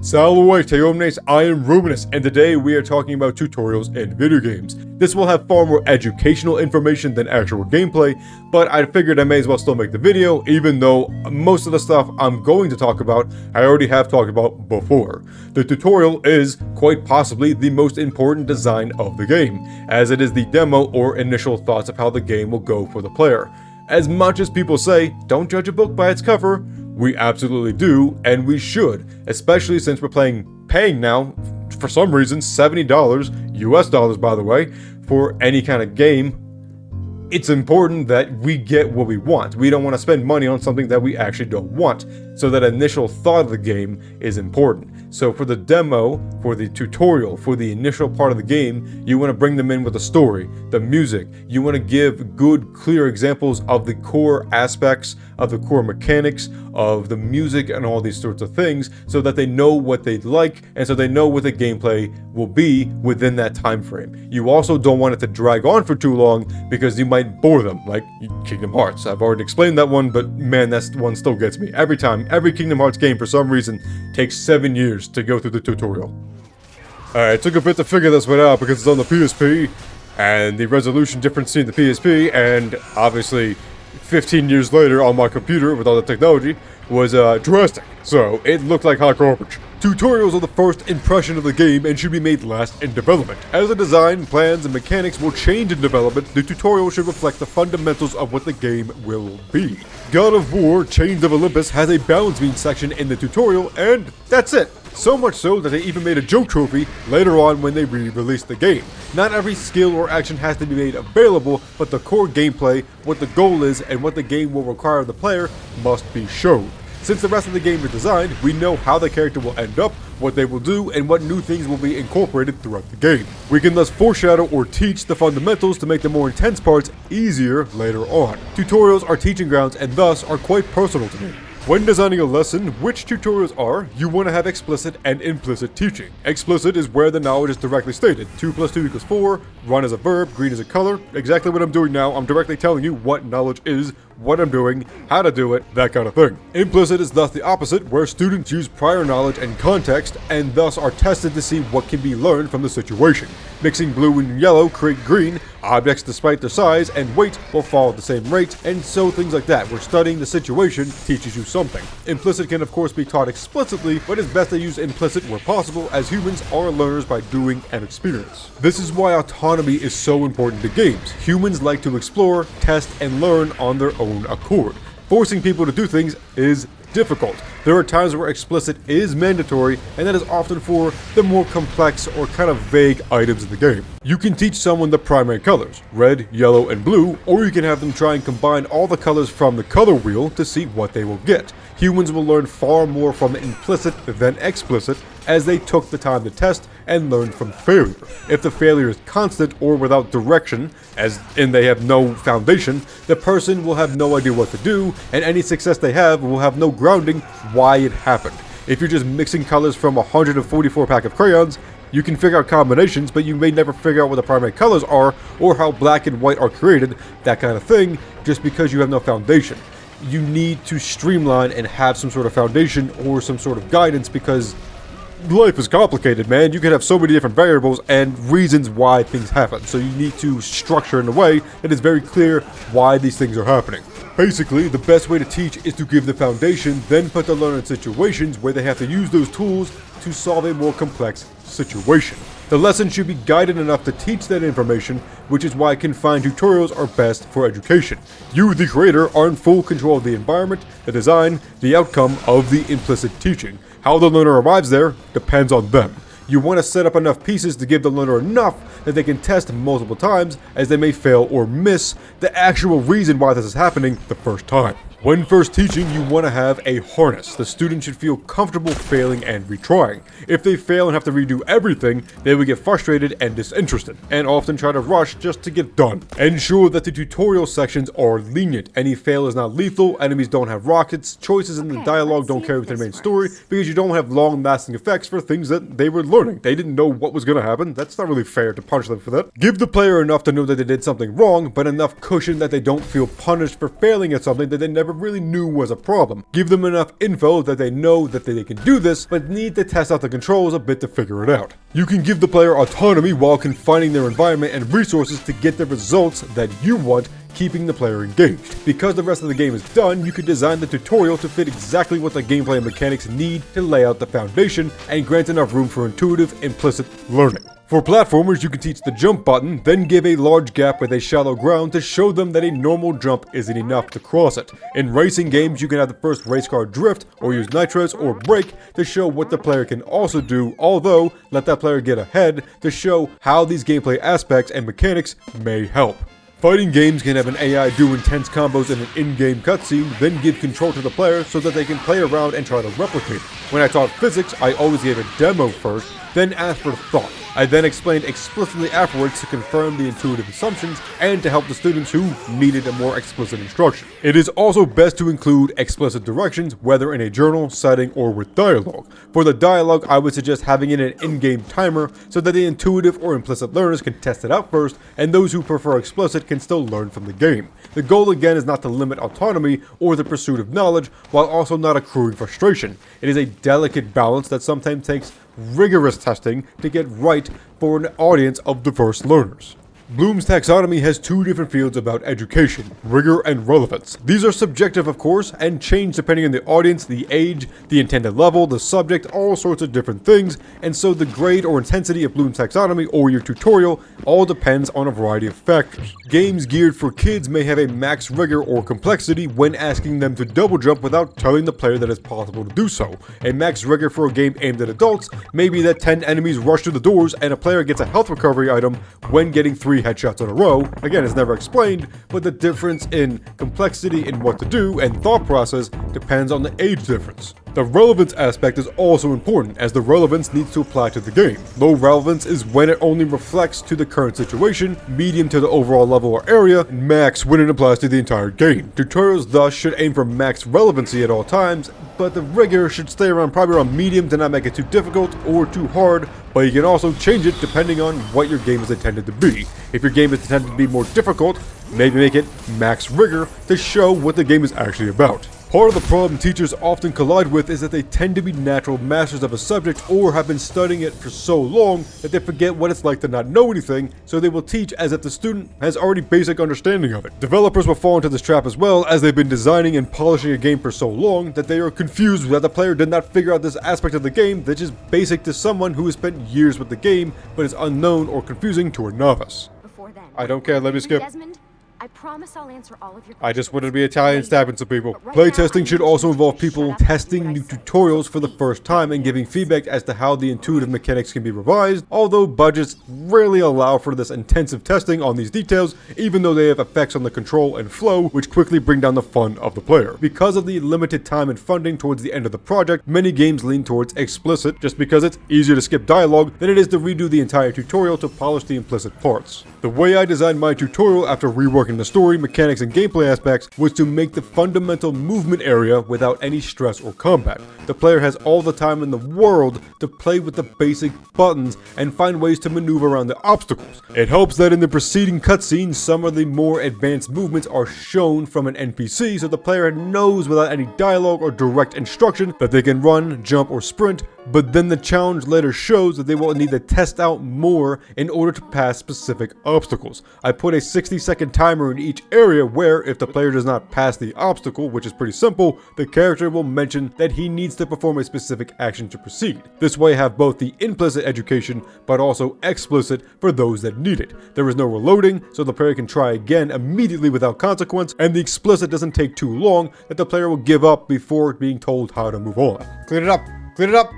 Salve, omnes, I am Ruminus, and today we are talking about tutorials in video games. This will have far more educational information than actual gameplay, but I figured I may as well still make the video, even though most of the stuff I'm going to talk about, I already have talked about before. The tutorial is, quite possibly, the most important design of the game, as it is the demo or initial thoughts of how the game will go for the player. As much as people say, don't judge a book by its cover, we absolutely do, and we should, especially since we're paying now, for some reason, $70, US dollars by the way, for any kind of game. It's important that we get what we want. We don't want to spend money on something that we actually don't want. So that initial thought of the game is important. So for the demo, for the tutorial, for the initial part of the game, you want to bring them in with the story, the music. You want to give good, clear examples of the core aspects, of the core mechanics, of the music and all these sorts of things, so that they know what they'd like, and so they know what the gameplay will be within that time frame. You also don't want it to drag on for too long, because you might bore them, like Kingdom Hearts. I've already explained that one, but man, that one still gets me. Every time, every Kingdom Hearts game, for some reason, takes 7 years to go through the tutorial. Alright, it took a bit to figure this one out because it's on the PSP, and the resolution difference between the PSP, and obviously 15 years later on my computer with all the technology, was drastic. So it looked like hot garbage. Tutorials are the first impression of the game and should be made last in development. As the design, plans, and mechanics will change in development, the tutorial should reflect the fundamentals of what the game will be. God of War Chains of Olympus has a balance beam section in the tutorial, and that's it. So much so that they even made a joke trophy later on when they re-released the game. Not every skill or action has to be made available, but the core gameplay, what the goal is, and what the game will require of the player must be shown. Since the rest of the game is designed, we know how the character will end up, what they will do, and what new things will be incorporated throughout the game. We can thus foreshadow or teach the fundamentals to make the more intense parts easier later on. Tutorials are teaching grounds and thus are quite personal to me. When designing a lesson, which tutorials are, you want to have explicit and implicit teaching. Explicit is where the knowledge is directly stated. 2 + 2 = 4, run is a verb, green is a color. Exactly what I'm doing now, I'm directly telling you what knowledge is, what I'm doing, how to do it, that kind of thing. Implicit is thus the opposite, where students use prior knowledge and context, and thus are tested to see what can be learned from the situation. Mixing blue and yellow create green, objects despite their size and weight will fall at the same rate, and so things like that, where studying the situation teaches you something. Implicit can of course be taught explicitly, but it's best to use implicit where possible, as humans are learners by doing and experience. This is why autonomy is so important to games. Humans like to explore, test, and learn on their own accord. Forcing people to do things is difficult. There are times where explicit is mandatory, and that is often for the more complex or kind of vague items in the game. You can teach someone the primary colors, red, yellow, and blue, or you can have them try and combine all the colors from the color wheel to see what they will get. Humans will learn far more from the implicit than explicit, as they took the time to test and learn from failure. If the failure is constant or without direction, as in they have no foundation, the person will have no idea what to do, and any success they have will have no grounding why it happened. If you're just mixing colors from 144 pack of crayons, you can figure out combinations, but you may never figure out what the primary colors are, or how black and white are created, that kind of thing, just because you have no foundation. You need to streamline and have some sort of foundation or some sort of guidance, because life is complicated, man. You can have so many different variables and reasons why things happen. So you need to structure in a way that is very clear why these things are happening. Basically, the best way to teach is to give the foundation, then put the learner in situations where they have to use those tools to solve a more complex situation. The lesson should be guided enough to teach that information, which is why confined tutorials are best for education. You, the creator, are in full control of the environment, the design, the outcome of the implicit teaching. How the learner arrives there depends on them. You want to set up enough pieces to give the learner enough that they can test multiple times, as they may fail or miss the actual reason why this is happening the first time. When first teaching, you want to have a harness. The student should feel comfortable failing and retrying. If they fail and have to redo everything, they will get frustrated and disinterested, and often try to rush just to get done. Ensure that the tutorial sections are lenient. Any fail is not lethal, enemies don't have rockets, choices in the dialogue don't carry with the main story, because you don't have long-lasting effects for things that they were learning. They didn't know what was going to happen. That's not really fair to punish them for that. Give the player enough to know that they did something wrong, but enough cushion that they don't feel punished for failing at something that they never never really knew was a problem. Give them enough info that they know that they can do this, but need to test out the controls a bit to figure it out. You can give the player autonomy while confining their environment and resources to get the results that you want, keeping the player engaged. Because the rest of the game is done, you can design the tutorial to fit exactly what the gameplay and mechanics need to lay out the foundation and grant enough room for intuitive, implicit learning. For platformers, you can teach the jump button, then give a large gap with a shallow ground to show them that a normal jump isn't enough to cross it. In racing games, you can have the first race car drift, or use nitros or brake to show what the player can also do, although let that player get ahead to show how these gameplay aspects and mechanics may help. Fighting games can have an AI do intense combos in an in-game cutscene, then give control to the player so that they can play around and try to replicate it. When I taught physics, I always gave a demo first, then asked for thought. I then explained explicitly afterwards to confirm the intuitive assumptions and to help the students who needed a more explicit instruction. It is also best to include explicit directions, whether in a journal, setting, or with dialogue. For the dialogue, I would suggest having it an in-game timer so that the intuitive or implicit learners can test it out first, and those who prefer explicit can still learn from the game. The goal again is not to limit autonomy or the pursuit of knowledge, while also not accruing frustration. It is a delicate balance that sometimes takes rigorous testing to get right for an audience of diverse learners. Bloom's taxonomy has two different fields about education, rigor and relevance. These are subjective, of course, and change depending on the audience, the age, the intended level, the subject, all sorts of different things, and so the grade or intensity of Bloom's taxonomy or your tutorial all depends on a variety of factors. Games geared for kids may have a max rigor or complexity when asking them to double jump without telling the player that it's possible to do so. A max rigor for a game aimed at adults may be that 10 enemies rush through the doors and a player gets a health recovery item when getting 3 headshots in a row. Again, it's never explained, but the difference in complexity in what to do and thought process depends on the age difference. The relevance aspect is also important, as the relevance needs to apply to the game. Low relevance is when it only reflects to the current situation, medium to the overall level or area, and max when it applies to the entire game. Tutorials thus should aim for max relevancy at all times, but the rigor should stay around probably around medium to not make it too difficult or too hard, but you can also change it depending on what your game is intended to be. If your game is intended to be more difficult, maybe make it max rigor to show what the game is actually about. Part of the problem teachers often collide with is that they tend to be natural masters of a subject or have been studying it for so long that they forget what it's like to not know anything, so they will teach as if the student has already basic understanding of it. Developers will fall into this trap as well, as they've been designing and polishing a game for so long that they are confused that the player did not figure out this aspect of the game that is basic to someone who has spent years with the game but is unknown or confusing to a novice. Before then, I don't care, let me skip. Desmond, I promise I'll answer all of your questions. I just wanted to be Italian stabbing some people. Playtesting should also involve people testing new tutorials for the first time and giving feedback as to how the intuitive mechanics can be revised, although budgets rarely allow for this intensive testing on these details, even though they have effects on the control and flow, which quickly bring down the fun of the player. Because of the limited time and funding towards the end of the project, many games lean towards explicit just because it's easier to skip dialogue than it is to redo the entire tutorial to polish the implicit parts. The way I designed my tutorial after reworking the story, mechanics, and gameplay aspects was to make the fundamental movement area without any stress or combat. The player has all the time in the world to play with the basic buttons and find ways to maneuver around the obstacles. It helps that in the preceding cutscenes, some of the more advanced movements are shown from an NPC, so the player knows without any dialogue or direct instruction that they can run, jump, or sprint, but then the challenge later shows that they will need to test out more in order to pass specific obstacles. I put a 60-second timer in each area where, if the player does not pass the obstacle, which is pretty simple, the character will mention that he needs to perform a specific action to proceed. This way I have both the implicit education, but also explicit for those that need it. There is no reloading, so the player can try again immediately without consequence, and the explicit doesn't take too long that the player will give up before being told how to move on. Clean it up! Clean it up!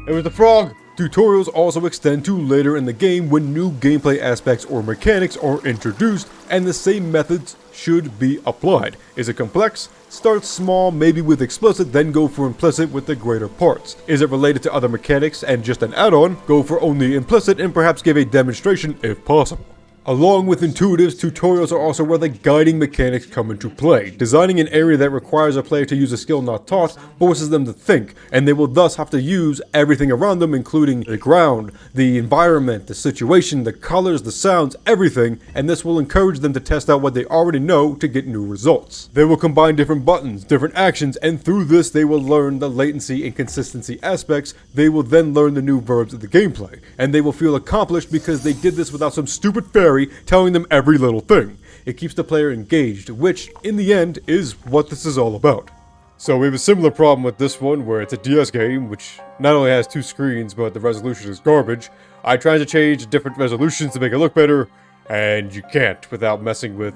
It was the frog! Tutorials also extend to later in the game when new gameplay aspects or mechanics are introduced, and the same methods should be applied. Is it complex? Start small, maybe with explicit, then go for implicit with the greater parts. Is it related to other mechanics and just an add-on? Go for only implicit and perhaps give a demonstration if possible. Along with intuitives, tutorials are also where the guiding mechanics come into play. Designing an area that requires a player to use a skill not taught forces them to think, and they will thus have to use everything around them, including the ground, the environment, the situation, the colors, the sounds, everything, and this will encourage them to test out what they already know to get new results. They will combine different buttons, different actions, and through this they will learn the latency and consistency aspects. They will then learn the new verbs of the gameplay, and they will feel accomplished because they did this without some stupid fairy telling them every little thing. It keeps the player engaged, which, in the end, is what this is all about. So we have a similar problem with this one, where it's a DS game, which not only has 2 screens, but the resolution is garbage. I tried to change different resolutions to make it look better, and you can't without messing with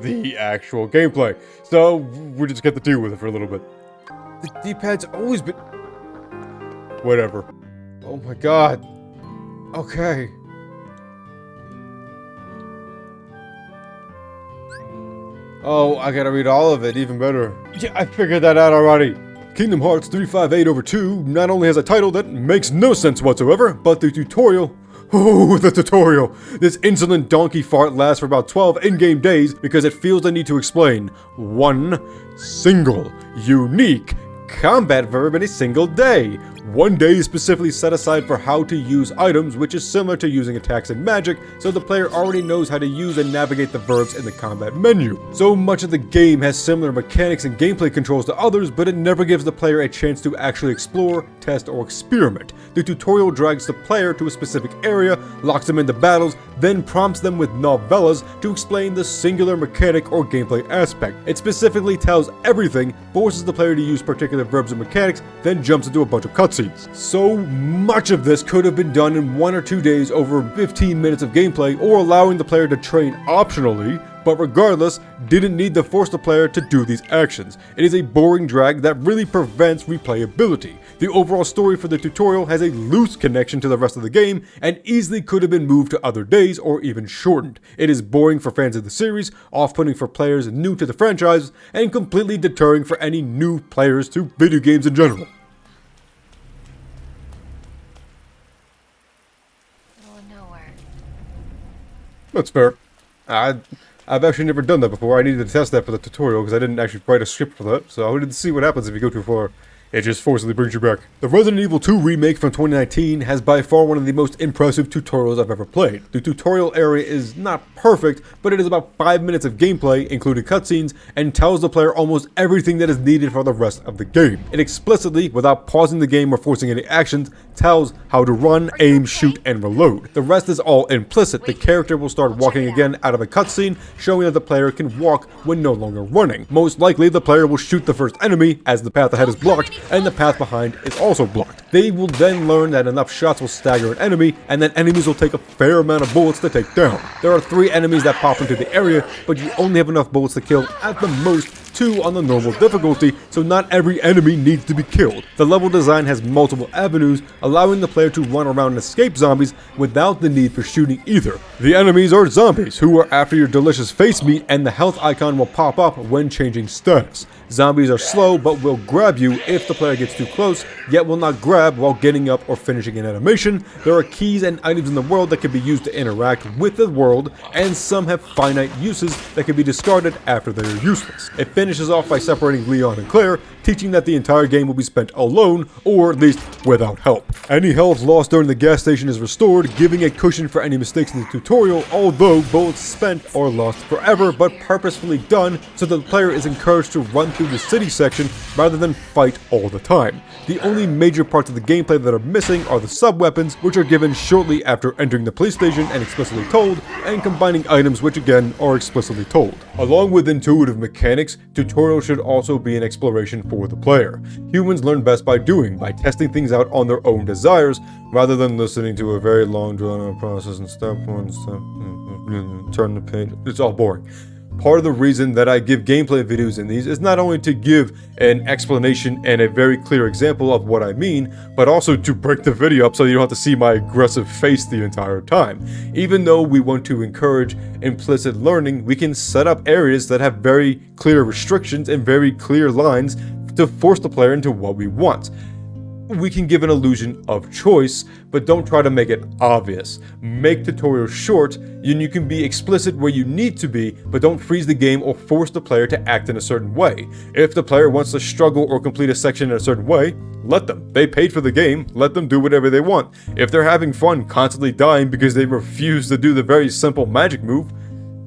the actual gameplay. So we just get to deal with it for a little bit. The D-pad's always been... Whatever. Oh my god. Okay. Oh, I gotta read all of it, even better. Yeah, I figured that out already. Kingdom Hearts 358/2 not only has a title that makes no sense whatsoever, but the tutorial... Oh, the tutorial! This insolent donkey fart lasts for about 12 in-game days because it feels the need to explain one single, unique combat verb in a single day. One day is specifically set aside for how to use items, which is similar to using attacks and magic, so the player already knows how to use and navigate the verbs in the combat menu. So much of the game has similar mechanics and gameplay controls to others, but it never gives the player a chance to actually explore, test, or experiment. The tutorial drags the player to a specific area, locks them into battles, then prompts them with novellas to explain the singular mechanic or gameplay aspect. It specifically tells everything, forces the player to use particular verbs and mechanics, then jumps into a bunch of cutscenes. So much of this could have been done in 1 or 2 days over 15 minutes of gameplay, or allowing the player to train optionally, but regardless, didn't need to force the player to do these actions. It is a boring drag that really prevents replayability. The overall story for the tutorial has a loose connection to the rest of the game, and easily could have been moved to other days or even shortened. It is boring for fans of the series, off-putting for players new to the franchise, and completely deterring for any new players to video games in general. That's fair. I've actually never done that before. I needed to test that for the tutorial because I didn't actually write a script for that, so I wanted to see what happens if you go too far. It just forcibly brings you back. The Resident Evil 2 remake from 2019 has by far one of the most impressive tutorials I've ever played. The tutorial area is not perfect, but it is about 5 minutes of gameplay, including cutscenes, and tells the player almost everything that is needed for the rest of the game. It explicitly, without pausing the game or forcing any actions, tells how to run, aim, shoot, and reload. The rest is all implicit. The character will start walking again out of a cutscene, showing that the player can walk when no longer running. Most likely, the player will shoot the first enemy, as the path ahead is blocked, and the path behind is also blocked. They will then learn that enough shots will stagger an enemy, and that enemies will take a fair amount of bullets to take down. There are 3 enemies that pop into the area, but you only have enough bullets to kill at the most 2 on the normal difficulty, so not every enemy needs to be killed. The level design has multiple avenues, allowing the player to run around and escape zombies without the need for shooting either. The enemies are zombies, who are after your delicious face meat, and the health icon will pop up when changing status. Zombies are slow, but will grab you if the player gets too close, yet will not grab while getting up or finishing an animation. There are keys and items in the world that can be used to interact with the world, and some have finite uses that can be discarded after they are useless. It finishes off by separating Leon and Claire, teaching that the entire game will be spent alone, or at least without help. Any health lost during the gas station is restored, giving a cushion for any mistakes in the tutorial, although bullets spent are lost forever, but purposefully done so that the player is encouraged to run through the city section rather than fight all the time. The only major parts of the gameplay that are missing are the sub-weapons, which are given shortly after entering the police station and explicitly told, and combining items, which again are explicitly told. Along with intuitive mechanics, tutorials should also be an exploration for the player. Humans learn best by doing, by testing things out on their own desires, rather than listening to a very long drawn-out process and step one, turn the page. It's all boring. Part of the reason that I give gameplay videos in these is not only to give an explanation and a very clear example of what I mean, but also to break the video up so you don't have to see my aggressive face the entire time. Even though we want to encourage implicit learning, we can set up areas that have very clear restrictions and very clear lines to force the player into what we want. we can give an illusion of choice, but don't try to make it obvious. Make tutorials short, and you can be explicit where you need to be, but don't freeze the game or force the player to act in a certain way. If the player wants to struggle or complete a section in a certain way, let them. They paid for the game, let them do whatever they want. If they're having fun constantly dying because they refuse to do the very simple magic move,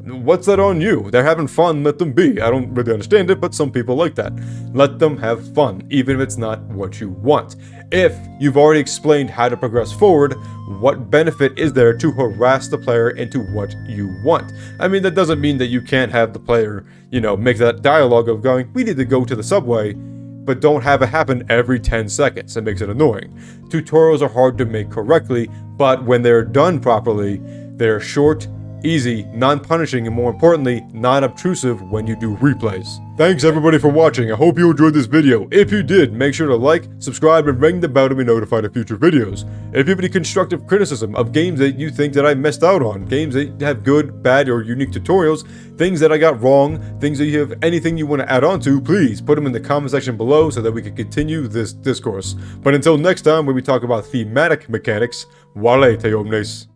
what's that on you? They're having fun, let them be. I don't really understand it, but some people like that. Let them have fun, even if it's not what you want. If you've already explained how to progress forward, what benefit is there to harass the player into what you want? I mean, that doesn't mean that you can't have the player, make that dialogue of going, we need to go to the subway, but don't have it happen every 10 seconds. It makes it annoying. Tutorials are hard to make correctly, but when they're done properly, they're short, easy, non-punishing, and more importantly, non-obtrusive when you do replays. Thanks everybody for watching. I hope you enjoyed this video. If you did, make sure to like, subscribe, and ring the bell to be notified of future videos. If you have any constructive criticism of games that you think that I missed out on, games that have good, bad, or unique tutorials, things that I got wrong, things that you have anything you want to add on to, please put them in the comment section below so that we can continue this discourse. But until next time, when we talk about thematic mechanics, wale te omnes.